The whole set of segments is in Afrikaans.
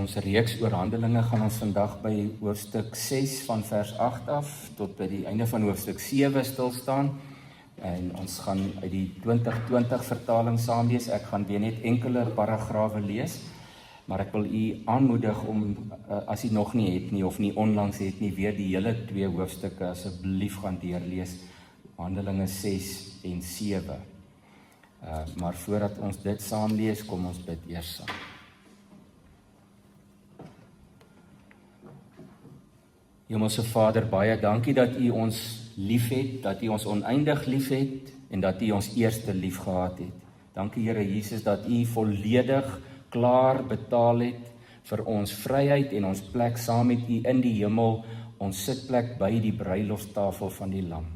ons reeks oor Handelinge gaan ons vandag by hoofstuk 6 van vers 8 af tot by die einde van hoofstuk 7 stil staan. En ons gaan uit die 2020 vertaling saam lees. Ek gaan weer net enkele paragrawe lees, maar ek wil u aanmoedig om, as u nog nie het nie of nie onlangs het nie, weer die hele 2 hoofstukke asseblief gaan deurlees, Handelinge 6 en 7. Maar voordat ons dit saam lees, kom ons bid eers saam. Hemelse Vader, baie dankie dat u ons liefhet, dat u ons oneindig liefhet en dat u ons eerste lief gehad het. Dankie Here Jesus dat u volledig klaar betaal het vir ons vryheid en ons plek saam met u in die hemel, ons sitplek by die bruiloftafel van die Lam.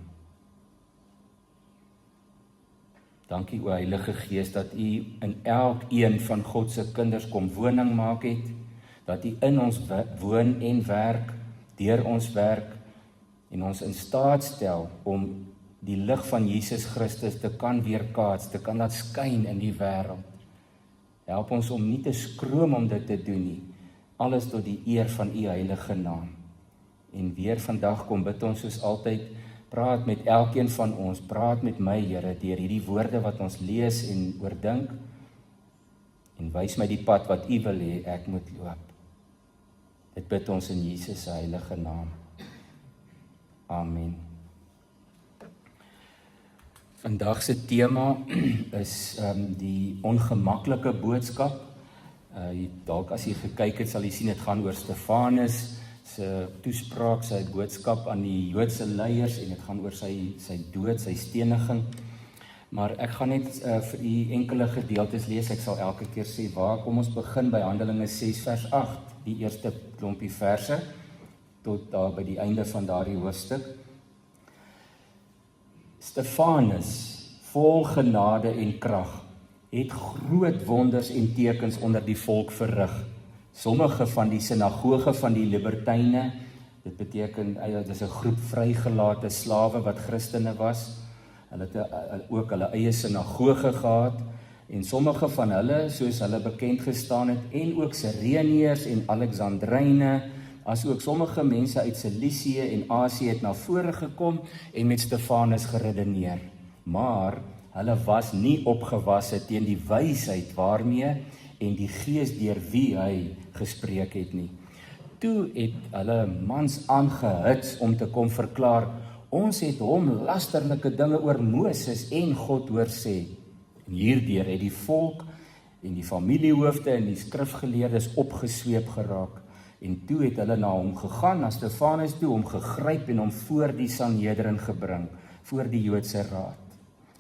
Dankie o Heilige Gees dat u in elkeen van God se kinders kom woning maak het, dat u in ons woon en werk, deur ons werk en ons in staat stel om die lig van Jesus Christus te kan weerkaats, te kan laat skyn in die wêreld. Help ons om nie te skroom om dit te doen nie, alles tot die eer van u heilige naam. En weer vandag kom bid ons soos altyd, praat met elkeen van ons, praat met my Here deur hierdie woorde wat ons lees en oordink, en wys my die pad wat u wil hê ek moet loop. Dit bid ons in Jesus se heilige naam. Amen. Vandag se tema is die ongemaklike boodskap. Dalk as jy gekyk het, sal jy sien dit gaan oor Stefanus se toespraak, sy boodskap aan die Joodse leiers en dit gaan oor sy dood, sy steniging. Maar ek gaan net vir u enkele gedeeltes lees. Ek sal elke keer sê waar. Kom ons begin by Handelinge 6 vers 8. Die eerste klompie verse tot daar by die einde van daardie hoofstuk. Stefanus, vol genade en krag, het groot wonders en tekens onder die volk verrig. Sommige van die sinagoge van die Libertyne, dit beteken, dit is 'n groep vrygelate slawe wat Christene was. Hulle het ook hulle eie sinagoge gehad, en sommige van hulle, soos hulle bekend gestaan het, en ook Sireneërs en Alexandryne, as ook sommige mense uit Cilicië en Asië het na vore gekom en met Stefanus geredeneer. Maar hulle was nie opgewasse teen die wysheid waarmee en die Gees deur wie hy gespreek het nie. Toe het hulle mans aangehits om te kom verklaar, ons het hom lasterlike dinge oor Moses en God hoor sê. En hierdeur het die volk en die familiehoofde en die skrifgeleerdes opgesweep geraak. En toe het hulle na hom gegaan, na Stefanus toe, hom gegryp en hom voor die Sanhedrin gebring, voor die Joodse raad.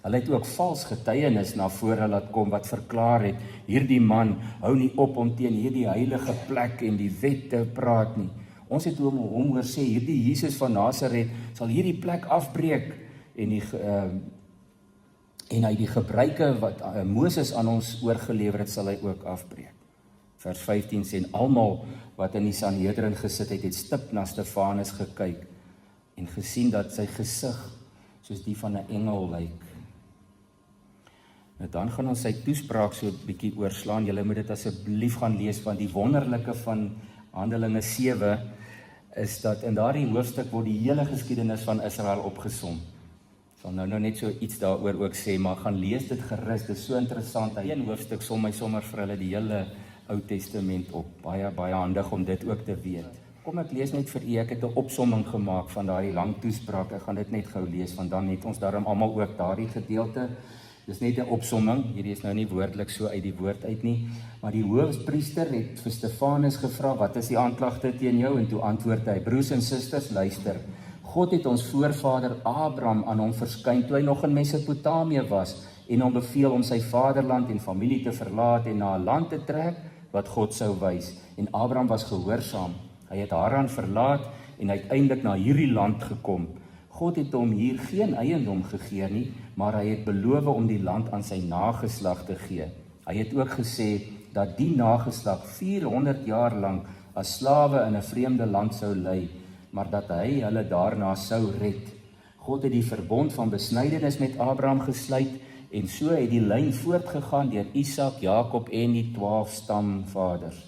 Hulle het ook vals getuienis na vore laat kom wat verklaar het, hierdie man hou nie op om teen hierdie heilige plek en die wet te praat nie. Ons het hom hoor sê, hierdie Jesus van Nasaret sal hierdie plek afbreek en hy die gebruike wat Moses aan ons oorgelewer het, sal hy ook afbreek. Vers 15 sê, en almal wat in die Sanhedrin gesit het, het stip na Stefanus gekyk en gesien dat sy gesig soos die van 'n engel lyk. Nou dan gaan ons sy toespraak so 'n bietjie oorslaan. Julle moet dit asseblief gaan lees, want die wonderlike van Handelinge 7 is dat in daardie hoofstuk word die hele geskiedenis van Israel opgesom. Ek sal nou net so iets daaroor ook sê, maar gaan lees dit gerus, dit is so interessant. Een hoofstuk som my sommer vir hulle die hele Ou Testament op. Baie, baie handig om dit ook te weet. Kom ek lees net vir u, ek het 'n opsomming gemaak van daardie lang toespraak, ek gaan dit net gou lees, want dan het ons daarom almal ook daardie gedeelte. Dis net 'n opsomming, hierdie is nou nie woordelik so uit die woord uit nie, maar die hoofpriester het vir Stefanus gevra, wat is die aanklagte teen jou? En toe antwoord hy, broers en susters, luister, God het ons voorvader Abraham aan hom verskyn toe hy nog in Mesopotamië was en hom beveel om sy vaderland en familie te verlaat en na 'n land te trek wat God sou wys. En Abraham was gehoorsaam. Hy het Haran verlaat en uiteindelik na hierdie land gekom. God het hom hier geen eiendom gegee nie, maar hy het beloof om die land aan sy nageslag te gee. Hy het ook gesê dat die nageslag 400 jaar lank as slawe in 'n vreemde land sou lei, maar dat hy hulle daarna sou red. God het die verbond van besnydenis met Abraham gesluit en so het die lyn voortgegaan deur Isak, Jakob en die 12 stamvaders.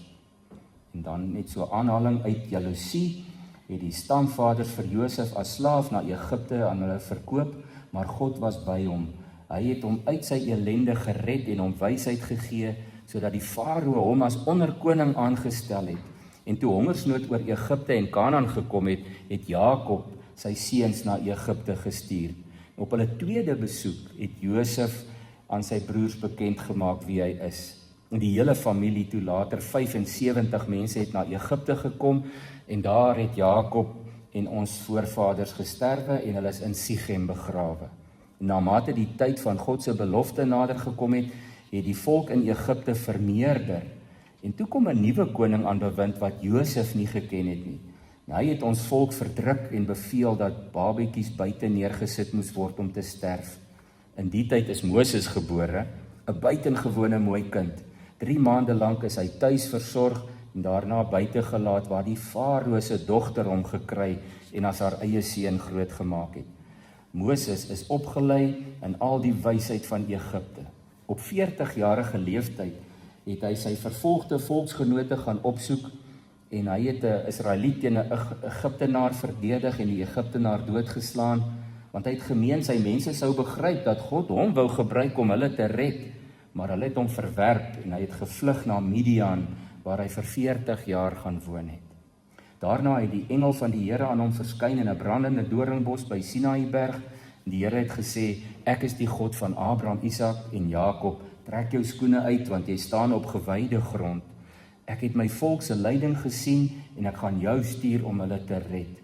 En dan net so aanhaling uit jaloesie, het die stamvaders vir Josef as slaaf na Egipte aan hulle verkoop, maar God was by hom. Hy het hom uit sy elende gered en hom wysheid gegee, sodat die farao hom as onderkoning aangestel het. En toe hongersnood oor Egipte en Kanaan gekom het, het Jakob sy seuns na Egipte gestuur. Op hulle tweede besoek het Josef aan sy broers bekend gemaak wie hy is. En die hele familie, toe later 75 mense het na Egipte gekom, en daar het Jakob en ons voorvaders gesterwe en hulle is in Sichem begrawe. Na mate die tyd van God se belofte nader gekom het, het die volk in Egipte vermeerder. En toe kom 'n nuwe koning aan bewind wat Josef nie geken het nie. En hy het ons volk verdruk en beveel dat babetjies buite neergesit moes word om te sterf. In die tyd is Moses gebore, 'n buitengewone mooi kind. 3 maande lank is hy tuis versorg en daarna buite gelaat waar die farao se dogter hom gekry en as haar eie seun grootgemaak het. Moses is opgelei in al die wysheid van Egipte. Op 40-jarige leeftyd het hy sy vervolgde volksgenote gaan opsoek en hy het 'n Israeliet teen 'n Egiptenaar verdedig en die Egiptenaar doodgeslaan, want hy het gemeen sy mense sou begryp dat God hom wou gebruik om hulle te red, maar hulle het hom verwerp en hy het gevlug na Midian, waar hy vir 40 jaar gaan woon het. Daarna het die engel van die Here aan hom verskyn in 'n brandende doringbos by Sinaïberg. Die Here het gesê, ek is die God van Abraham, Isak en Jakob, trek jou skoene uit, want jy staan op gewyde grond. Ek het my volk se lyding gesien, en ek gaan jou stuur om hulle te red.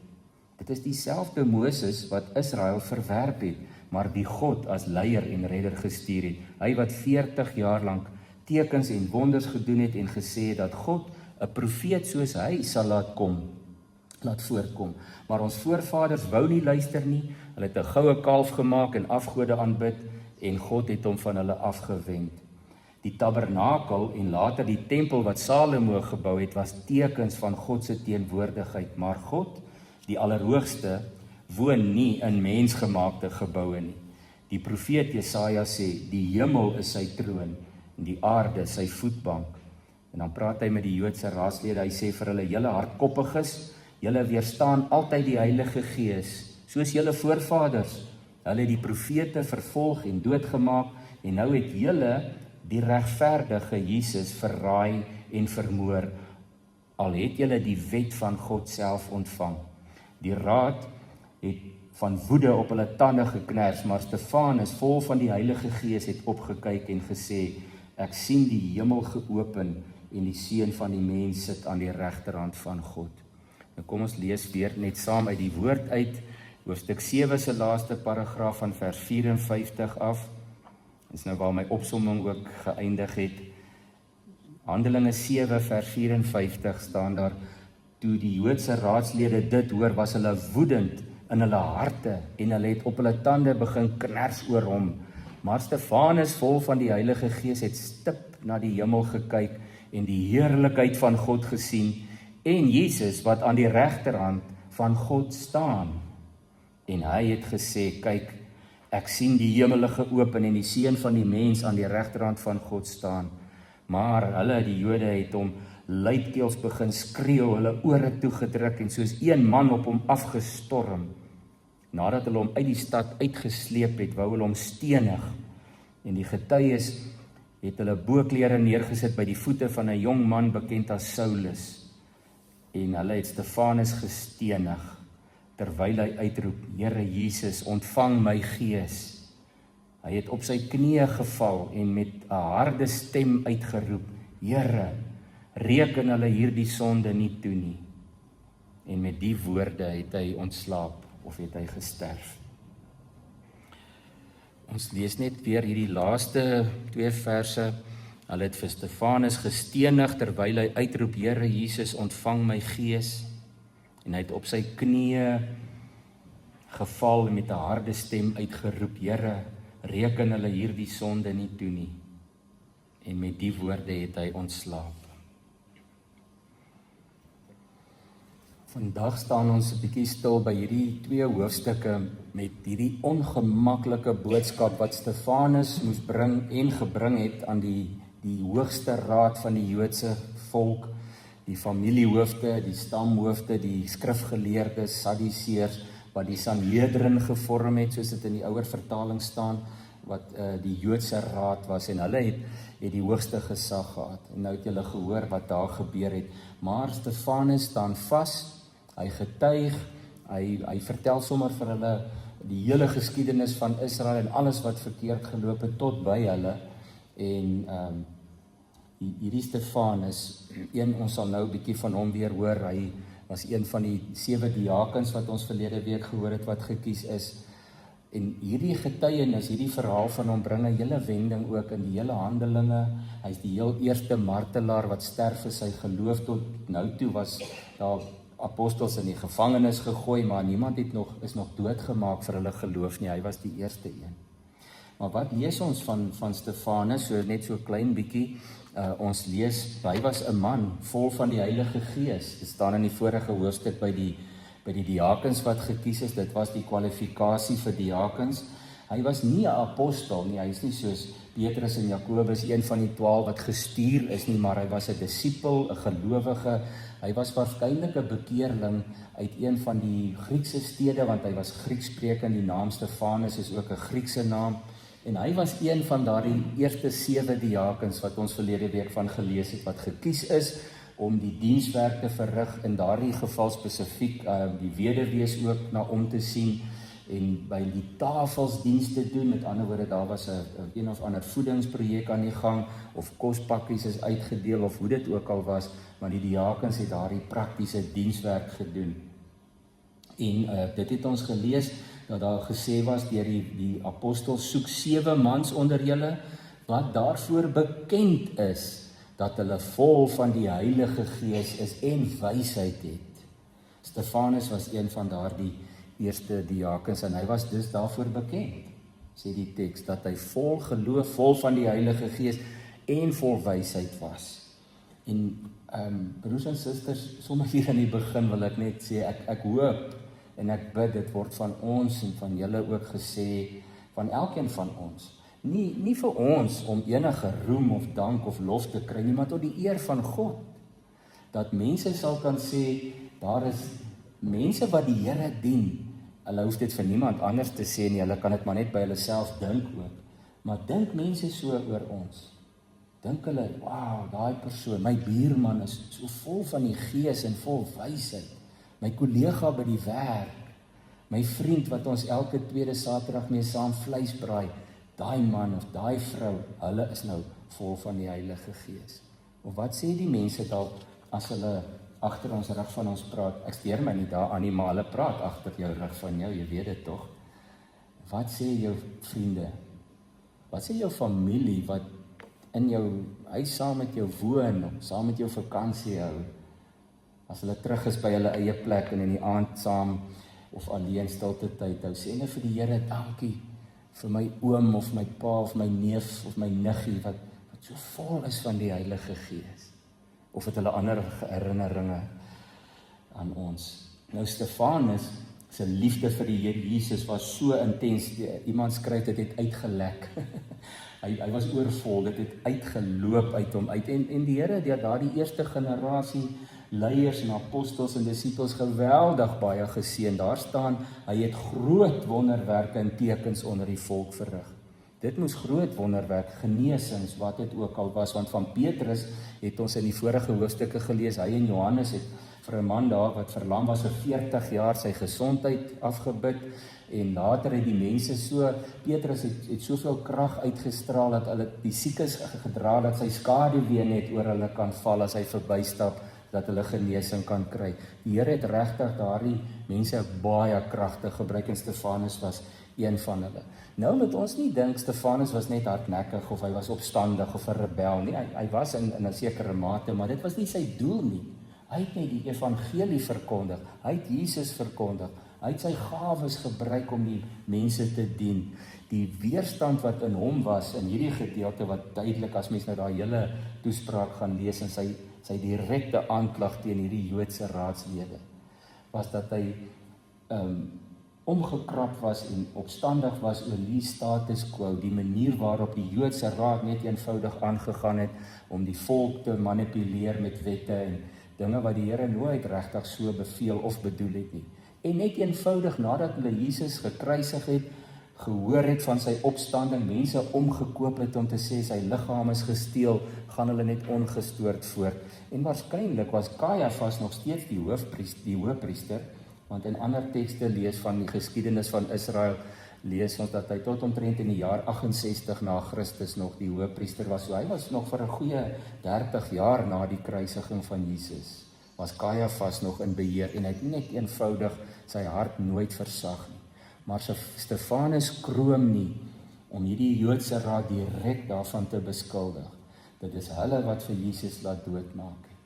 Dit is dieselfde Moses wat Israel verwerp het, maar die God as leier en redder gestuur het. Hy wat 40 jaar lank tekens en wonders gedoen het en gesê het dat God 'n profeet soos hy sal laat voorkom. Maar ons voorvaders wou nie luister nie, hulle het 'n goue kalf gemaak en afgode aanbid, en God het hom van hulle afgewend. Die tabernakel en later die tempel wat Salomo gebou het, was tekens van God se teenwoordigheid, maar God, die Allerhoogste, woon nie in mensgemaakte geboue nie. Die profeet Jesaja sê, die hemel is sy troon, en die aarde sy voetbank. En dan praat hy met die Joodse raadslede, hy sê vir hulle, julle hardkoppiges, julle weerstaan altyd die Heilige Gees, soos julle voorvaders. Hulle het die profete vervolg en doodgemaak, en nou het julle die regverdige Jesus verraai en vermoor, al het julle die wet van God self ontvang. Die raad het van woede op hulle tande geknars, maar Stefanus, vol van die Heilige Gees, het opgekyk en gesê, ek sien die hemel geopen en die seun van die mens sit aan die regterhand van God. Nou kom ons lees weer net saam uit die woord uit, hoofstuk 7 se laaste paragraaf van vers 54 af. Dis nou waar my opsomming ook geëindig het. Handelinge 7 vers 54 staan daar, toe die Joodse raadslede dit hoor, was hulle woedend in hulle harte en hulle het op hulle tande begin kners oor hom. Maar Stefanus, vol van die Heilige Gees, het stip na die hemel gekyk en die heerlikheid van God gesien en Jesus wat aan die regterhand van God staan. En hy het gesê, kyk, ek sien die hemele geopen en die seun van die mens aan die regterhand van God staan. Maar hulle, die Jode, het hom luidkeels begin skreeu, hulle ore toegedruk en soos een man op hom afgestorm. Nadat hulle hom uit die stad uitgesleep het, wou hulle hom stenig. En die getuies het hulle boklere neergesit by die voete van 'n jong man bekend as Saulus. En hulle het Stefanus gestenig, terwyl hy uitroep, Here Jesus, ontvang my gees. Hy het op sy knieë geval en met 'n harde stem uitgeroep, Here, reken hulle hierdie sonde nie toe nie. En met die woorde het hy ontslaap of het hy gesterf. Ons lees net weer hierdie laaste 2 verse. Hulle het vir Stefanus gestenig terwyl hy uitroep, Here Jesus, ontvang my gees. En hy het op sy knieë geval en met 'n harde stem uitgeroep, Here, reken hulle hierdie sonde nie toe nie. En met die woorde het hy ontslaap. Vandag staan ons 'n bietjie stil by hierdie 2 hoofstukke met hierdie ongemaklike boodskap wat Stefanus moes bring en gebring het aan die hoogste raad van die Joodse volk, die familiehoofde, die stamhoofde, die skrifgeleerdes, Sadduseërs, wat die Sanhedrin gevorm het, soos dit in die ouer vertaling staan, wat die Joodse raad was, en hulle het die hoogste gesag gehad. En nou het julle gehoor wat daar gebeur het. Maar Stefanus staan vas, hy getuig, hy vertel sommer vir hulle die hele geskiedenis van Israel en alles wat verkeerd geloop het tot by hulle. En hierdie Stefanus, ons sal nou 'n bietjie van hom weer hoor, hy was een van die 7 diakens wat ons verlede week gehoor het wat gekies is. En hierdie getuienis, hierdie verhaal van hom bring 'n hele wending ook in die hele Handelinge. Hy is die heel eerste martelaar wat sterf vir sy geloof. Tot nou toe was daar apostels in die gevangenis gegooi, maar niemand is nog doodgemaak vir hulle geloof nie. Hy was die eerste een. Maar wat lees ons van Stefanus, so net so klein bietjie? Ons lees, hy was 'n man vol van die Heilige Gees. Dit staan in die vorige hoofstuk by die diakens wat gekies is. Dit was die kwalifikasie vir diakens. Hy was nie 'n apostel nie, hy is nie soos Petrus en Jakobus, een van die 12 wat gestuur is nie, maar hy was 'n disipel, 'n gelowige. Hy was waarskynlik 'n bekeerling uit een van die Griekse stede, want hy was Griekssprekend. Die naam Stefanus is ook 'n Griekse naam. En hy was een van daardie eerste 7 diakens wat ons verlede week van gelees het, wat gekies is om die dienswerk te verrig, in daardie geval spesifiek die weduwees ook na om te sien en by die tafels diens te doen. Met ander woorde, daar was 'n een of ander voedingsprojek aan die gang, of kospakkies is uitgedeel, of hoe dit ook al was, maar die diakens het daardie praktiese dienswerk gedoen. En dit het ons gelees, dat daar gesê was deur die apostels, soek 7 mans onder julle, wat daarvoor bekend is, dat hulle vol van die Heilige Gees is en wysheid het. Stefanus was een van daardie eerste diakens, en hy was dus daarvoor bekend, sê die teks, dat hy vol geloof, vol van die Heilige Gees en vol wysheid was. En broers en susters, sommer hier in die begin wil ek net sê, ek hoop en ek bid, dit word van ons en van julle ook gesê, van elkeen van ons, nie vir ons om enige roem of dank of lof te kry nie, maar tot die eer van God, dat mense sal kan sê, daar is mense wat die Here dien. Hulle hoef dit vir niemand anders te sê nie, hulle kan dit maar net by hulle self dink ook, maar dink mense so oor ons, dink hulle, wow, daai persoon, my buurman is so vol van die Gees en vol wysheid, my kollega by die werk, my vriend wat ons elke tweede Saterdag mee saam vleis braai, daai man of daai vrou, hulle is nou vol van die Heilige Gees. Of wat sê die mense dalk as hulle agter ons rug van ons praat? Ek steur my nie daaraan nie, maar hulle praat agter jou rug van jou, jy weet dit tog. Wat sê jou vriende? Wat sê jou familie wat in jou huis saam met jou woon, saam met jou vakansie hou? As hulle terug is by hulle eie plek en in die aand saam of alleen stilte tyd hou, sê hulle vir die Here dankie vir my oom of my pa of my neef of my niggie wat so vol is van die Heilige Gees. Of het hulle ander herinneringe aan ons. Nou Stefanus se liefde vir die Here Jesus was so intens, iemand skryf dit het uitgelek. hy was oorvol, dit het uitgeloop uit hom uit. En die Here het daardie eerste generasie leiers en apostels en disipels geweldig baie geseën. Daar staan, hy het groot wonderwerke en tekens onder die volk verrig. Dit moes groot wonderwerk, genesings, wat dit ook al was, want van Petrus het ons in die vorige hoofstukke gelees, hy en Johannes het vir 'n man daar wat verlam was vir 40 jaar sy gesondheid afgebid, en later het die mense Petrus het soveel krag uitgestraal, dat hulle die siekes gedra, dat sy skaduwee net oor hulle kan val as hy verbystap, dat hulle genesing kan kry. Die Here het regtig daardie mense baie kragtig gebruik, en Stefanus was een van hulle. Nou moet ons nie dink Stefanus was net hardnekkig, of hy was opstandig, of 'n rebel nie. Hy was in 'n sekere mate, maar dit was nie sy doel nie. Hy het net die evangelie verkondig, hy het Jesus verkondig, hy het sy gawes gebruik om die mense te dien. Die weerstand wat in hom was, in hierdie gedeelte wat duidelik, as mens nou daai hele toespraak gaan lees, en sy direkte aanklag teen hierdie Joodse raadslede, was dat hy omgekrap was en opstandig was oor die status quo, die manier waarop die Joodse raad net eenvoudig aangegaan het om die volk te manipuleer met wette en dinge wat die Here nooit regtig so beveel of bedoel het nie. En net eenvoudig nadat hulle Jesus gekruisig het, gehoor het van sy opstanding, mense omgekoop het om te sê sy liggaam is gesteel, gaan hulle net ongestoord voort. En waarskynlik was Kajafas nog steeds die hoofpriester, want in ander tekste lees van die geskiedenis van Israel, lees ons dat hy tot omtrent in die jaar 68 na Christus nog die hoofpriester was. So hy was nog vir 'n goeie 30 jaar na die kruisiging van Jesus, was Kajafas nog in beheer en hy het net eenvoudig sy hart nooit versag nie. Maar Stefanus kroom nie om hierdie Joodse raad direk daarvan te beskuldig. Dit is hulle wat vir Jesus laat doodmaak het.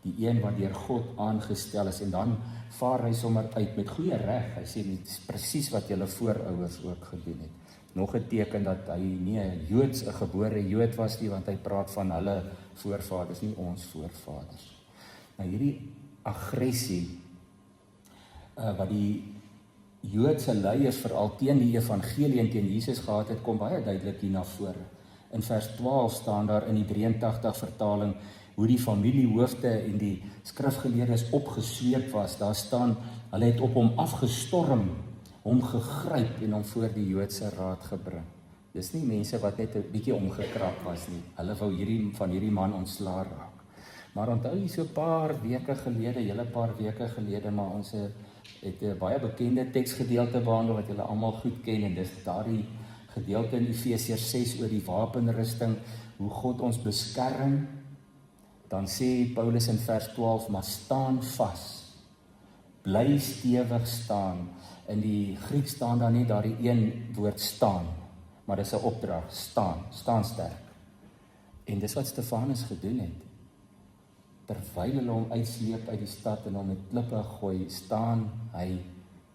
Die een wat deur God aangestel is, en dan vaar hy sommer uit met goeie reg. Hy sê dit is presies wat julle voorouers ook gedoen het. Nog 'n teken dat hy nie 'n gebore Jood was nie, want hy praat van hulle voorvaders, nie ons voorvaders. Nou hierdie aggressie wat die Joodse leiers veral teen die evangelie en teen Jesus gehad het, kom baie duidelik hier na vore. In vers 12 staan daar in die 83 vertaling hoe die familiehoofde en die skrifgeleerdes opgesweep was. Daar staan, hulle het op hom afgestorm, hom gegryp en hom voor die Joodse raad gebring. Dis nie mense wat net 'n bietjie omgekrap was nie. Hulle wou van hierdie man ontslaa raak. Maar onthou jy so 'n paar weke gelede, maar ons het 'n baie bekende teksgedeelte behandel wat julle almal goed ken, en dis daardie gedeelte in Efesiërs 6 oor die wapenrusting, hoe God ons beskerm. Dan sê Paulus in vers 12, maar staan vas, bly stewig staan. In die Griek staan daar nie daardie een woord staan, maar dis 'n opdrag, staan sterk. En dis wat Stefanus gedoen het. Terwyl hulle hom uitsleep uit die stad en hom met klippe gooi, staan hy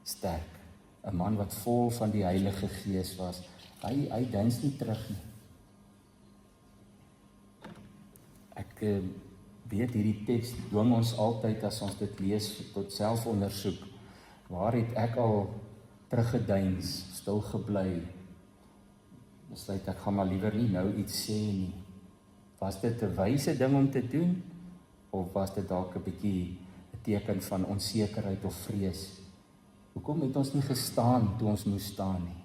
sterk. 'n Man wat vol van die Heilige Gees was. Hy duins nie terug nie. Ek weet hierdie teks dwing ons altyd as ons dit lees tot selfondersoek. Waar het ek al teruggeduins, stil gebly? Besluit ek gaan maar liewer nie nou iets sê nie. Was dit 'n wyse ding om te doen? Of was dit dalk 'n bietjie 'n teken van onsekerheid of vrees? Hoekom het ons nie gestaan toe ons moes staan nie?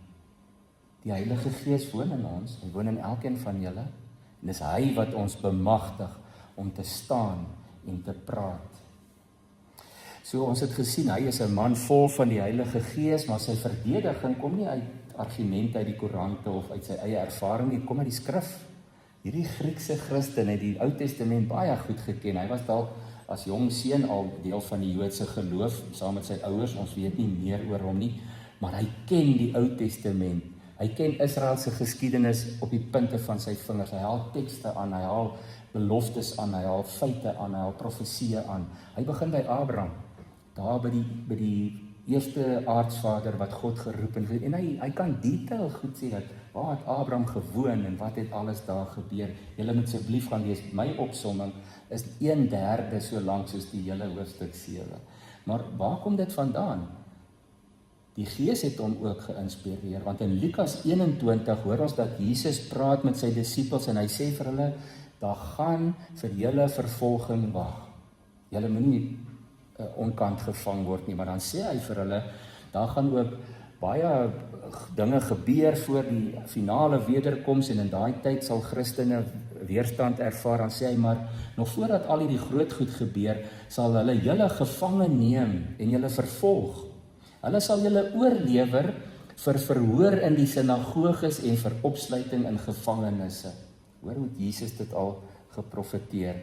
Die Heilige Gees woon in ons, hy woon in elkeen van julle, en dis hy wat ons bemagtig om te staan en te praat. So ons het gesien, hy is 'n man vol van die Heilige Gees, maar sy verdediging kom nie uit argumente uit die koerante of uit sy eie ervaring nie, kom uit die skrif. Hierdie Griekse Christen het die Ou Testament baie goed geken. Hy was dalk as jong seun al deel van die Joodse geloof, saam met sy ouers, ons weet nie meer oor hom nie, maar hy ken die Ou Testament. Hy ken Israel se geskiedenis op die punte van sy vingers. Hy haal tekste aan, hy haal beloftes aan, hy haal feite aan, hy haal profesieë aan. Hy begin by Abraham, daar by die eerste aardsvader wat God geroep en hy kan detail goed sê dat waar het Abraham gewoon en wat het alles daar gebeur. Julle moet asseblief gaan lees. My opsomming is 1/3 so lank soos die hele hoofstuk 7. Maar waar kom dit vandaan? Die Gees het hom ook geïnspireer, want in Lukas 21 hoor ons dat Jesus praat met sy disippels en hy sê vir hulle, daar gaan vir julle vervolging wag. Julle moenie onkant gevang word nie, maar dan sê hy vir hulle, daar gaan ook baie dinge gebeur voor die finale wederkoms en in daai tyd sal Christene weerstand ervaar. Dan sê hy maar, nog voordat al hierdie groot goed gebeur, sal hulle julle gevange neem en julle vervolg. Hulle sal julle oorlewer vir verhoor in die sinagoges en vir opsluiting in gevangenisse. Hoor hoe Jesus dit al geprofeteer.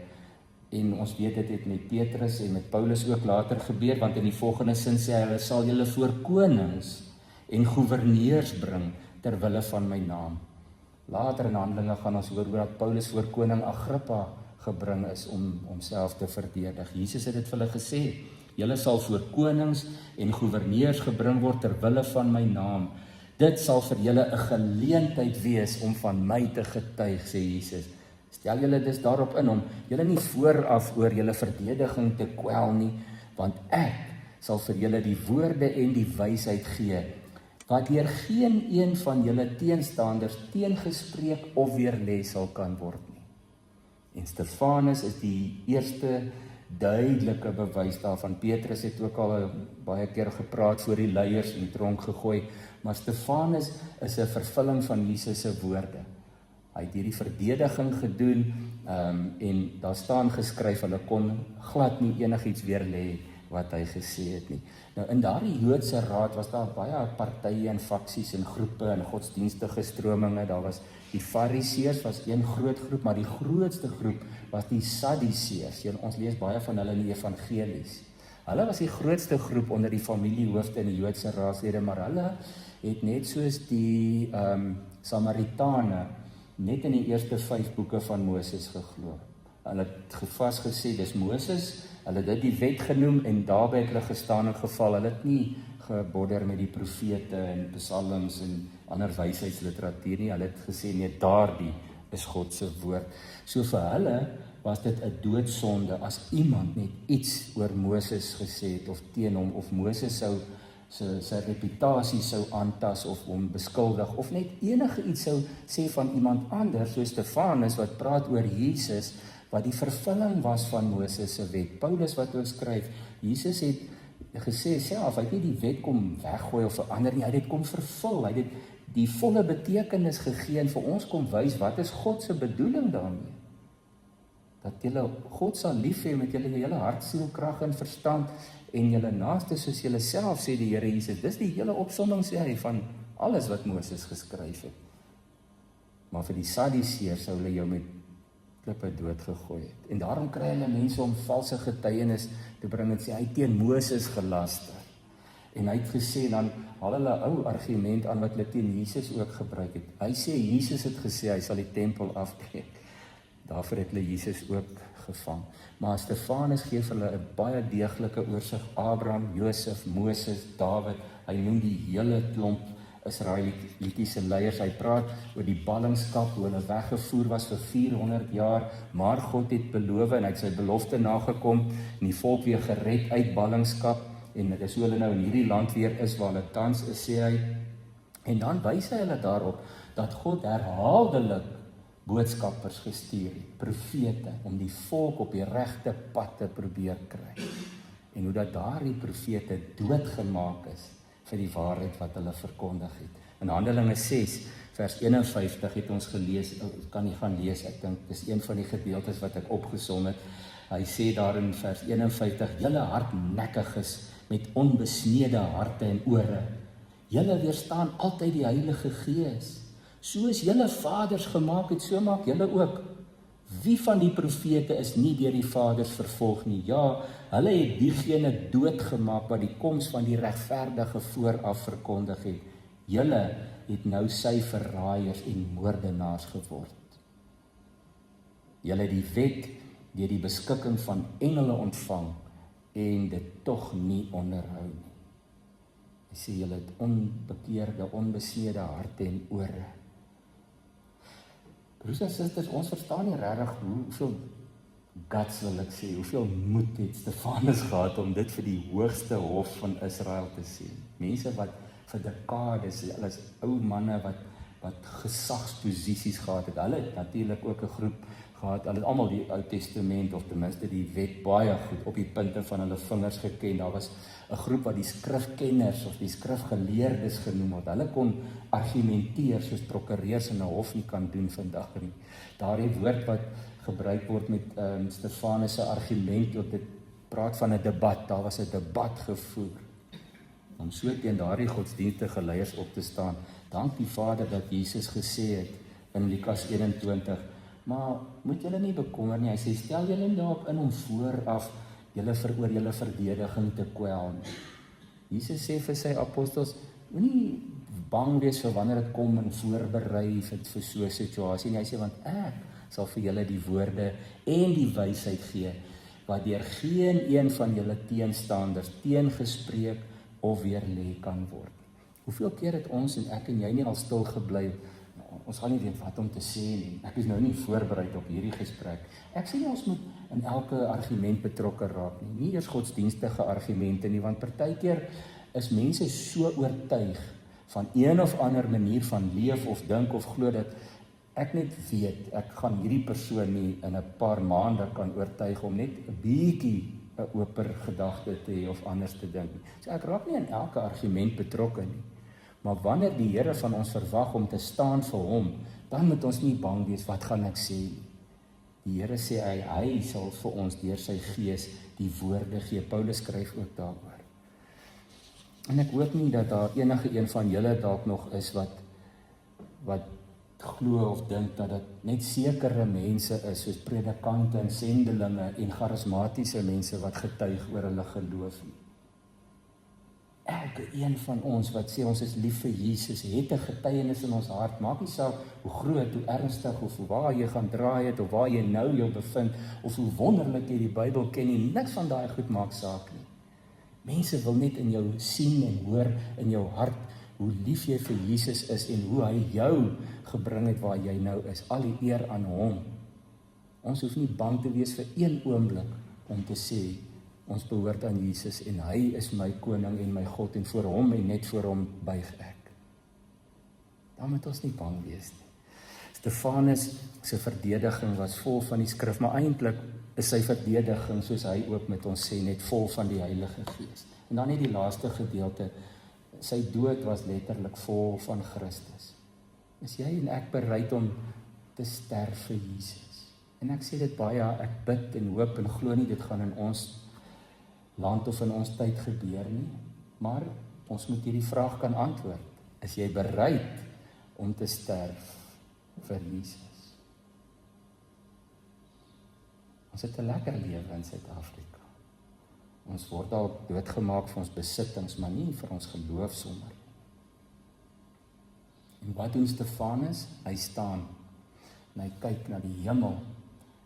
En ons weet dit het met Petrus en met Paulus ook later gebeur, want in die volgende sin sê hy, hulle sal julle voor konings en goewerneurs bring ter wille van my naam. Later in Handelinge gaan ons hoor dat Paulus voor koning Agrippa gebring is om homself te verdedig. Jesus het dit vir hulle gesê, julle sal voor konings en goewerneurs gebring word ter wille van my naam. Dit sal vir julle 'n geleentheid wees om van my te getuig, sê Jesus. Stel julle dus daarop in om julle nie vooraf oor julle verdediging te kwel nie, want ek sal vir julle die woorde en die wysheid gee, wat deur geen een van julle teenstanders teengespreek of weerlê sal kan word nie. En Stefanus is die eerste duidelike bewys daarvan. Petrus het ook al baie keer gepraat voor die leiers in die tronk gegooi, maar Stefanus is 'n vervulling van Jesus se woorde. Hy het hierdie verdediging gedoen, en daar staan geskryf, hulle kon glad nie enigiets weer lê wat hy gesê het nie. Nou in daardie Joodse raad was daar baie partye en faksies en groepe en godsdienstige strominge. Daar was die Fariseërs was een groot groep, maar die grootste groep was die Sadduseërs. Ons lees baie van hulle in die evangelies. Hulle was die grootste groep onder die familiehoofde in die Joodse raadslede, maar hulle het net soos die Samaritane net in die eerste 5 boeke van Moses geglo. Hulle het vast gesê, dis Moses, hulle het dit die wet genoem en daarby het hulle gestaan en geval. Hulle het nie gebodder met die profete en psalms en ander wysheidsliteratuur nie. Hulle het gesê, nee, daardie is God se woord. So vir hulle was dit 'n doodsonde as iemand net iets oor Moses gesê het of teen hom, of Moses sou sy reputasie sou aantas of hom beskuldig, of net enige iets sou sê van iemand anders, soos Stefanus wat praat oor Jesus, wat die vervulling was van Moses se wet. Paulus wat ook skryf, Jesus het gesê self, hy het nie die wet kom weggooi of verander nie, hy het dit kom vervul, hy het die volle betekenis gegee en vir ons kom wys, wat is God se bedoeling daarmee? Dat julle God sal lief hê met julle hele hart, siel, krag en verstand, en julle naaste soos julle self, sê die Here Jesus. Dis die hele opsomming, sê hy, van alles wat Moses geskryf het. Maar vir die Sadduseërs sou hulle jou met klippe doodgegooi het. En daarom kry hulle mense om valse getuienis te bring en sê, hy het teen Moses gelaster. En hy het gesê, dan haal hulle 'n ou argument aan wat hulle teen Jesus ook gebruik het. Hy sê, Jesus het gesê, hy sal die tempel afbreek. Daarvoor het hulle Jesus ook gevang. Maar Stefanus gee vir hulle 'n baie deeglike oorsig. Abraham, Josef, Moses, Dawid, hy noem die hele klomp Israelitiese leiers. Hy praat oor die ballingskap, hoe hulle weggevoer was vir 400 jaar, maar God het beloof en hy het sy belofte nagekom en die volk weer gered uit ballingskap, en dit is hoe hulle nou in hierdie land weer is waar hulle tans is, sê hy. En dan wys hy hulle daarop dat God herhaaldelik boodskappers gestuur, profete, om die volk op die regte pad te probeer kry. En hoe dat daardie profete doodgemaak is vir die waarheid wat hulle verkondig het. In Handelinge 6, vers 51 het ons gelees, kan nie gaan lees, ek dink, dis een van die gedeeltes wat ek opgesom het. Hy sê daar in vers 51, julle hardnekkiges met onbesnede harte en ore, julle weerstaan altyd die Heilige Gees. Soos julle vaders gemaak het, so maak julle ook. Wie van die profete is nie deur die vaders vervolg nie? Ja, hulle het diegene doodgemaak wat die koms van die regverdige vooraf verkondig het. Julle het nou sy verraaiers en moordenaars geword. Julle het die wet deur die beskikking van engele ontvang en dit tog nie onderhou nie. Hy sê julle het onbekeerde, onbesnede harte en ore. Broers en susters, ons verstaan nie regtig hoeveel guts wil ek sê, hoeveel moed het Stefanus gehad om dit vir die hoogste hof van Israel te sê. Mense wat vir dekades, hulle is ou manne wat gesagsposisies gehad het. Hulle het natuurlik ook 'n groep gehad, hulle het almal die Ou Testament of ten minste die wet baie goed op die punte van hulle vingers geken. Daar was 'n groep wat die skrifkenners of die skrifgeleerdes genoem word. Hulle kon argumenteer soos prokureurs in 'n hof nie kan doen vandag nie. Daardie woord wat gebruik word met Stefanus se argument, dat dit praat van 'n debat. Daar was 'n debat gevoer om so teen daardie godsdienstige leiers op te staan. Dank die Vader dat Jesus gesê het in Lukas 21, maar moet julle nie bekommer nie. Hy sê, stel julle nie daarop in om vooraf julle oor julle verdediging te kwel nie. Jesus sê vir sy apostels, moenie bang wees vir wanneer dit kom en voorberei vir so 'n situasie nie. Hy sê, want ek sal vir julle die woorde en die wysheid gee, wat deur geen een van julle teenstanders teengespreek of weer lê kan word. Hoeveel keer het ons en ek en jy nie al stil gebly? Ons gaan nie weet wat om te sê nie. Ek is nou nie voorberei op hierdie gesprek. Ek sê nie ons moet in elke argument betrokke raak nie. Nie eers godsdienstige argumente nie, want partykeer is mense so oortuig van een of ander manier van leef of dink of glo dat ek net weet, ek gaan hierdie persoon nie in 'n paar maande kan oortuig om net 'n bietjie 'n oper gedagte te hê of anders te dink. So ek raak nie in elke argument betrokke nie. Maar wanneer die Here van ons verwag om te staan vir hom, dan moet ons nie bang wees, wat gaan ek sê nie. Die Here sê hy sal vir ons deur sy gees die woorde gee. Paulus skryf ook daaroor. En ek hoop nie dat daar enige een van julle dalk nog is wat glo of dink dat dit net sekere mense is, soos predikante en sendelinge en charismatiese mense wat getuig oor hulle geloof nie. Elke een van ons wat sê ons is lief vir Jesus, het 'n getuienis in ons hart, maak nie saak hoe groot, hoe ernstig, of waar jy gaan draai het, of waar jy nou jou bevind, of hoe wonderlik jy die Bybel ken nie, niks van daai goed maak saak nie. Mense wil net in jou sien en hoor in jou hart, hoe lief jy vir Jesus is en hoe hy jou gebring het waar jy nou is. Al die eer aan hom. Ons hoef nie bang te wees vir een oomblik om te sê, ons behoort aan Jesus en hy is my koning en my God en voor hom en net voor hom buig ek. Dan moet ons nie bang wees nie. Stefanus se verdediging was vol van die skrif, maar eintlik is sy verdediging, soos hy ook met ons sê, net vol van die Heilige Gees. En dan net die laaste gedeelte, sy dood was letterlik vol van Christus. Is jy en ek bereid om te sterf vir Jesus? En ek sê dit baie, ek bid en hoop en glo nie dit gaan in ons land of in ons tyd gebeur nie, maar ons moet hierdie vraag kan antwoord. Is jy bereid om te sterf vir Jesus? Ons het 'n lekker lewe in Suid-Afrika. Ons word al doodgemaak vir ons besittings, maar nie vir ons geloof sommer. En wat doen Stefanus? Hy staan en hy kyk na die hemel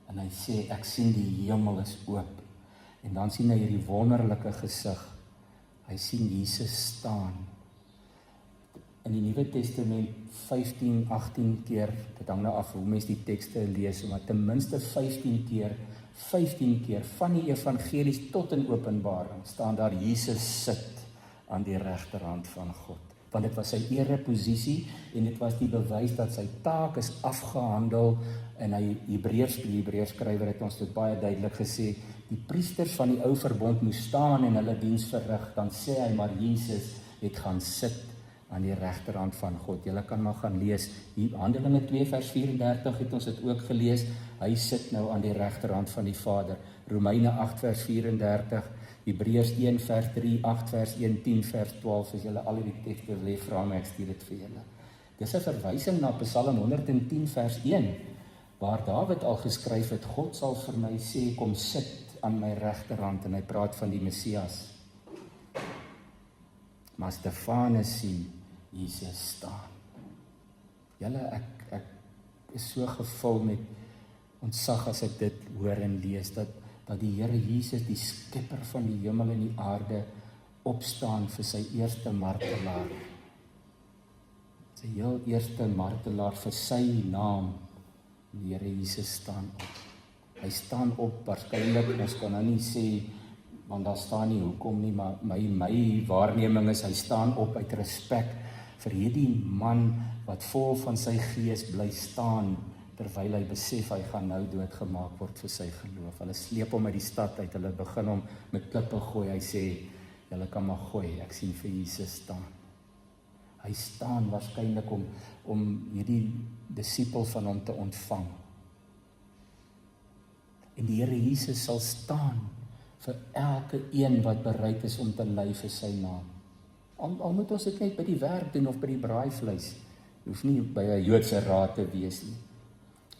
en hy sê, ek sien die hemel is oop. En dan sien hy hierdie wonderlike gesig. Hy sien Jesus staan. In die Nuwe Testament 15, 18 keer, dit hang nou af hoe mens die tekste lees, maar ten minste 15 keer van die evangelies tot in Openbaring staan daar Jesus sit aan die regterhand van God. Want dit was sy ereposisie en dit was die bewys dat sy taak is afgehandel. En die Hebreërs skrywer het ons dit baie duidelik gesê, die priesters van die ou verbond moes staan en hulle diens verrig, dan sê hy, maar Jesus het gaan sit aan die regterhand van God. Julle kan maar gaan lees, hier Handelinge 2 vers 34 het ons dit ook gelees, hy sit nou aan die regterhand van die Vader. Romeine 8 vers 34, Hebreërs 1 vers 3, 8 vers 1, 10 vers 12, as julle al die tekste wil hê, vra my, ek stuur dit vir julle. Dis 'n verwysing na Psalm 110 vers 1, waar Dawid al geskryf het, God sal vir my sê, kom sit aan my regterhand, en hy praat van die Messias. Maar Stefanus sien Jesus staan. Julle, ek is so gevul met ontzag as ek dit hoor en lees, dat die Here Jesus, die skepper van die hemel en die aarde, opstaan vir sy eerste martelaar. Sy heel eerste martelaar vir sy naam. Die Here Jesus staan op. Hy staan op, waarskynlik, ons kan nou nie sê, want daar staan nie hoekom nie, maar my waarneming is, hy staan op uit respek vir hierdie man, wat vol van sy gees bly staan, terwyl hy besef, hy gaan nou doodgemaak word vir sy geloof. Hulle sleep hom uit die stad uit, hulle begin hom met klippe gooi, hy sê, julle kan maar gooi, ek sien vir Jesus staan. Hy staan waarskynlik om hierdie disipel van hom te ontvang. En die Here Jesus sal staan vir elke een wat bereid is om te ly vir sy naam. Al moet ons dit net by die werk doen of by die braaivleis. Hoef nie by 'n Joodse raad te wees nie.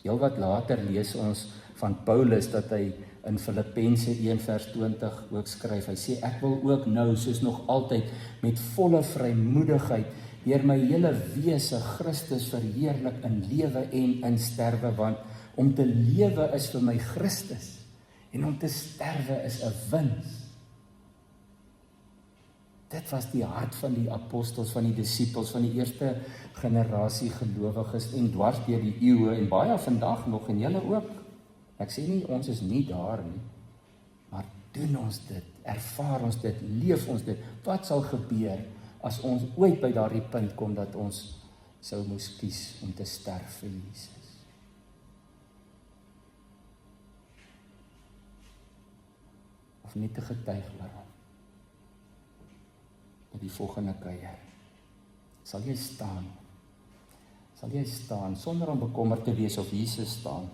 Heel wat later lees ons van Paulus dat hy in Filippense 1 vers 20 ook skryf. Hy sê, ek wil ook nou, soos nog altyd, met volle vrymoedigheid deur my hele wese Christus verheerlik in lewe en in sterwe, want om te lewe is vir my Christus en om te sterwe is 'n wins. Dit was die hart van die apostels, van die disippels, van die eerste generasie gelowiges en dwars deur die eeue en baie vandag nog en julle ook. Ek sê nie ons is nie daar nie, maar doen ons dit, ervaar ons dit, leef ons dit. Wat sal gebeur as ons ooit by daardie punt kom dat ons sou moes kies om te sterf vir Jesus? of net te getuig oor hom. By die volgende kuier. Sal jy staan? Sal jy staan sonder om bekommerd te wees of Jesus staan?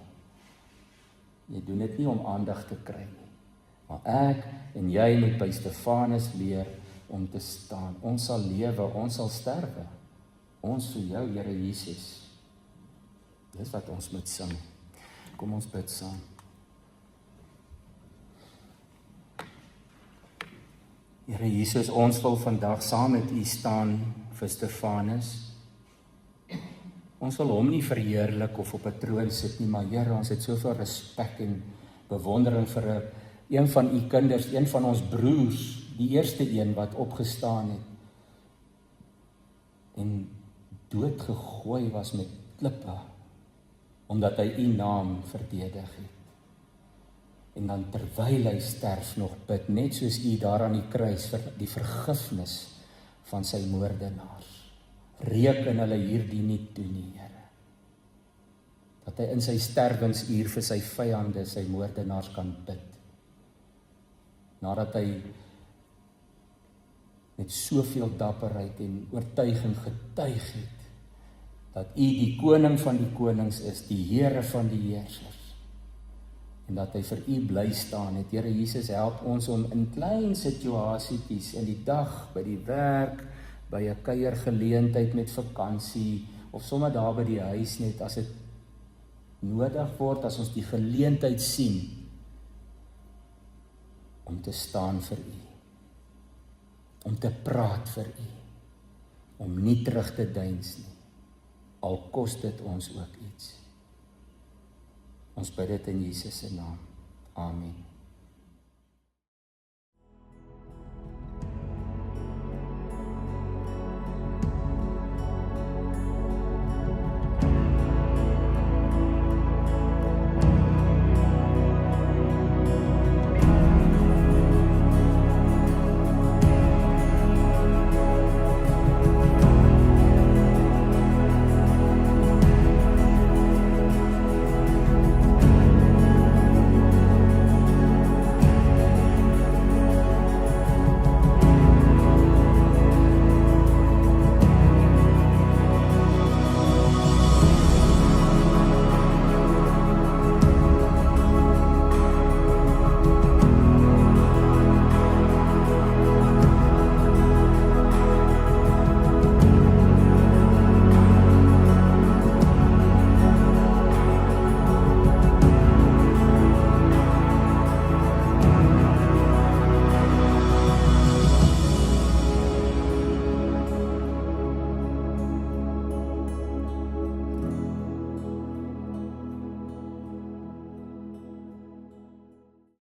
Jy doen dit nie om aandag te kry nie. Maar ek en jy moet by Stefanus leer om te staan. Ons sal lewe, ons sal sterwe. Ons vir jou, Here Jesus. Dis wat ons moet sing. Kom ons bid saam. Here Jesus, ons wil vandag saam met U staan vir Stefanus. Ons wil hom nie verheerlik of op 'n troon sit nie, maar Here, ons het soveel respek en bewondering vir een van U kinders, een van ons broers, die eerste een wat opgestaan het en doodgegooi was met klippe, omdat hy U naam verdedig het. En dan terwyl hy sterf nog bid, net soos U daar aan die kruis vir die vergifnis van sy moordenaars. Reken hulle hierdie nie toe nie, Here. Dat hy in sy sterwensuur vir sy vyande, sy moordenaars kan bid. Nadat hy met soveel dapperheid en oortuiging getuig het, dat U die koning van die konings is, die Here van die heersers, en dat hy vir U bly staan het. Here Jesus, help ons om in klein situasietjies, in die dag, by die werk, by 'n kuiergeleentheid met vakansie, of sommer daar by die huis net, as dit nodig word, as ons die geleentheid sien, om te staan vir U, om te praat vir U, om nie terug te deins nie, al kos dit ons ook iets. Ons bid dit in Jesus se naam. Amen.